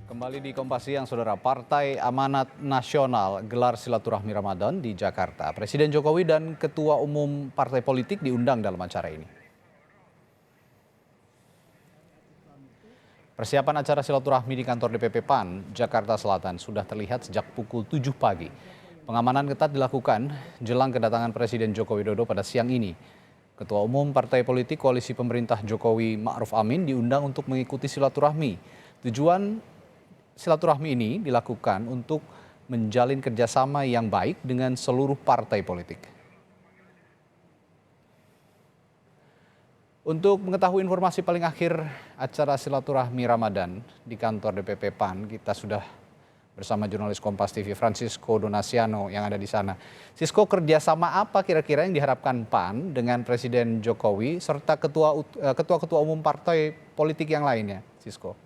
Kembali di Kompas Siang, Saudara. Partai Amanat Nasional gelar silaturahmi Ramadan di Jakarta. Presiden Jokowi dan Ketua Umum Partai Politik diundang dalam acara ini. Persiapan acara silaturahmi di kantor DPP PAN, Jakarta Selatan sudah terlihat sejak pukul 7 pagi. Pengamanan ketat dilakukan jelang kedatangan Presiden Joko Widodo pada siang ini. Ketua Umum Partai Politik Koalisi Pemerintah Jokowi Ma'ruf Amin diundang untuk mengikuti silaturahmi. Tujuan silaturahmi ini dilakukan untuk menjalin kerjasama yang baik dengan seluruh partai politik. Untuk mengetahui informasi paling akhir acara silaturahmi Ramadan di kantor DPP PAN, kita sudah bersama jurnalis Kompas TV Francisco Donasiano yang ada di sana. Sisko, kerjasama apa kira-kira yang diharapkan PAN dengan Presiden Jokowi serta ketua-ketua umum partai politik yang lainnya, Sisko?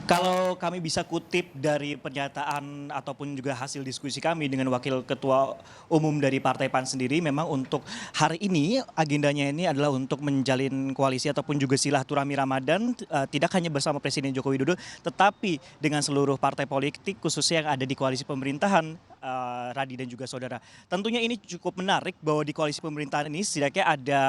Kalau kami bisa kutip dari pernyataan ataupun juga hasil diskusi kami dengan Wakil Ketua Umum dari Partai PAN sendiri, memang untuk hari ini agendanya ini adalah untuk menjalin koalisi ataupun juga silaturahmi Ramadan, tidak hanya bersama Presiden Joko Widodo, tetapi dengan seluruh partai politik khususnya yang ada di koalisi pemerintahan. Radi dan juga saudara. Tentunya ini cukup menarik bahwa di koalisi pemerintahan ini setidaknya ada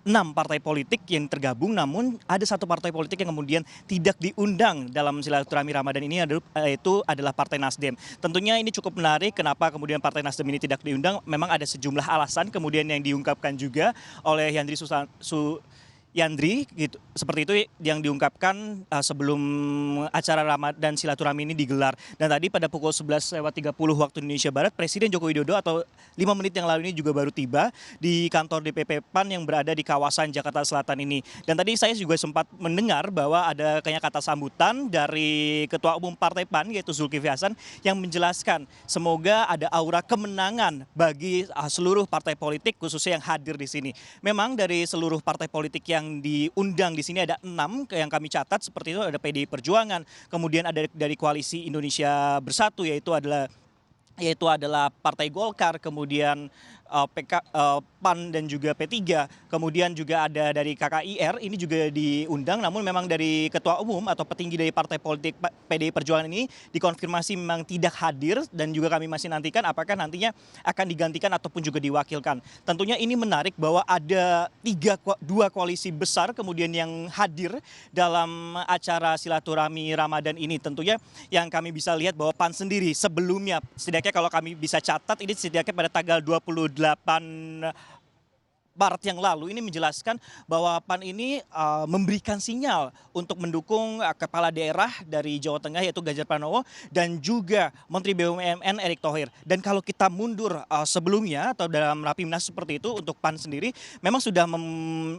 6 partai politik yang tergabung, namun ada satu partai politik yang kemudian tidak diundang dalam silaturahmi Ramadan ini, yaitu adalah Partai Nasdem. Tentunya ini cukup menarik, kenapa kemudian Partai Nasdem ini tidak diundang, memang ada sejumlah alasan kemudian yang diungkapkan juga oleh Yandri gitu, seperti itu yang diungkapkan sebelum acara Ramadan silaturahmi ini digelar. Dan tadi pada pukul 11.30 waktu Indonesia Barat, Presiden Joko Widodo atau 5 menit yang lalu ini juga baru tiba di kantor DPP PAN yang berada di kawasan Jakarta Selatan ini. Dan tadi saya juga sempat mendengar bahwa ada kayak kata sambutan dari Ketua Umum Partai PAN yaitu Zulkifli Hasan yang menjelaskan semoga ada aura kemenangan bagi seluruh partai politik khususnya yang hadir di sini. Memang dari seluruh partai politik yang diundang di sini ada 6 yang kami catat, seperti itu ada PDI Perjuangan, kemudian ada dari Koalisi Indonesia Bersatu yaitu adalah Partai Golkar, kemudian PAN dan juga P3, kemudian juga ada dari KKIR, ini juga diundang, namun memang dari Ketua Umum atau petinggi dari Partai Politik PDI Perjuangan ini dikonfirmasi memang tidak hadir, dan juga kami masih nantikan apakah nantinya akan digantikan ataupun juga diwakilkan. Tentunya ini menarik bahwa ada dua koalisi besar kemudian yang hadir dalam acara silaturahmi Ramadan ini. Tentunya yang kami bisa lihat bahwa PAN sendiri sebelumnya, setidaknya kalau kami bisa catat ini setidaknya pada tanggal 28 Maret yang lalu ini menjelaskan bahwa PAN ini memberikan sinyal untuk mendukung kepala daerah dari Jawa Tengah yaitu Ganjar Pranowo dan juga Menteri BUMN Erick Thohir. Dan kalau kita mundur sebelumnya atau dalam Rapimnas seperti itu, untuk PAN sendiri memang sudah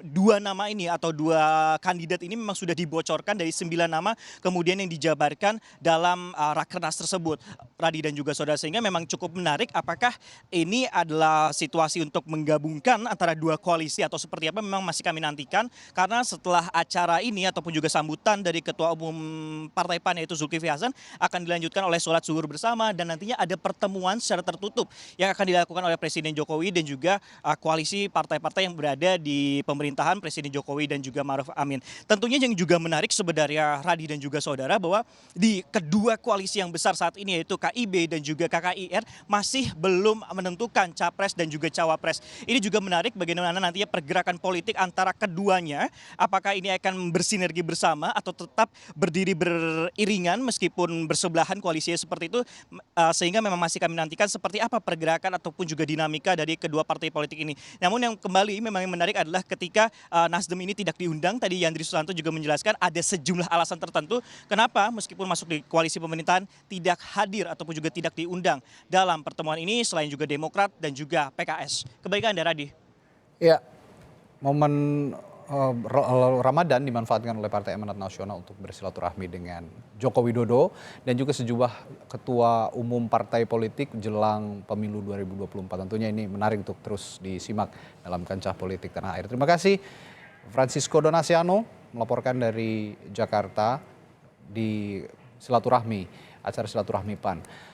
dua nama ini atau dua kandidat ini memang sudah dibocorkan dari 9 nama kemudian yang dijabarkan dalam Rakernas tersebut, Radi dan juga saudara, sehingga memang cukup menarik apakah ini adalah situasi untuk menggabungkan antara dua koalisi atau seperti apa, memang masih kami nantikan, karena setelah acara ini ataupun juga sambutan dari Ketua Umum Partai PAN yaitu Zulkifli Hasan akan dilanjutkan oleh sholat zuhur bersama, dan nantinya ada pertemuan secara tertutup yang akan dilakukan oleh Presiden Jokowi dan juga koalisi partai-partai yang berada di pemerintahan Presiden Jokowi dan juga Ma'ruf Amin. Tentunya yang juga menarik sebenarnya Radi dan juga saudara, bahwa di kedua koalisi yang besar saat ini yaitu KIB dan juga KKIR masih belum menentukan capres dan juga cawapres. Ini juga menarik bagaimana nantinya pergerakan politik antara keduanya, apakah ini akan bersinergi bersama atau tetap berdiri beriringan meskipun bersebelahan koalisinya seperti itu, sehingga memang masih kami nantikan seperti apa pergerakan ataupun juga dinamika dari kedua partai politik ini. Namun yang kembali memang yang menarik adalah ketika Nasdem ini tidak diundang, tadi Yandri Susanto juga menjelaskan ada sejumlah alasan tertentu kenapa meskipun masuk di koalisi pemerintahan tidak hadir ataupun juga tidak diundang dalam pertemuan ini, selain juga Demokrat dan juga PKS. Kembali ke Anda, Radi. Ya, momen Ramadan dimanfaatkan oleh Partai Amanat Nasional untuk bersilaturahmi dengan Joko Widodo dan juga sejumlah ketua umum partai politik jelang pemilu 2024. Tentunya ini menarik untuk terus disimak dalam kancah politik tanah air. Terima kasih Francisco Donasiano melaporkan dari Jakarta di acara silaturahmi PAN.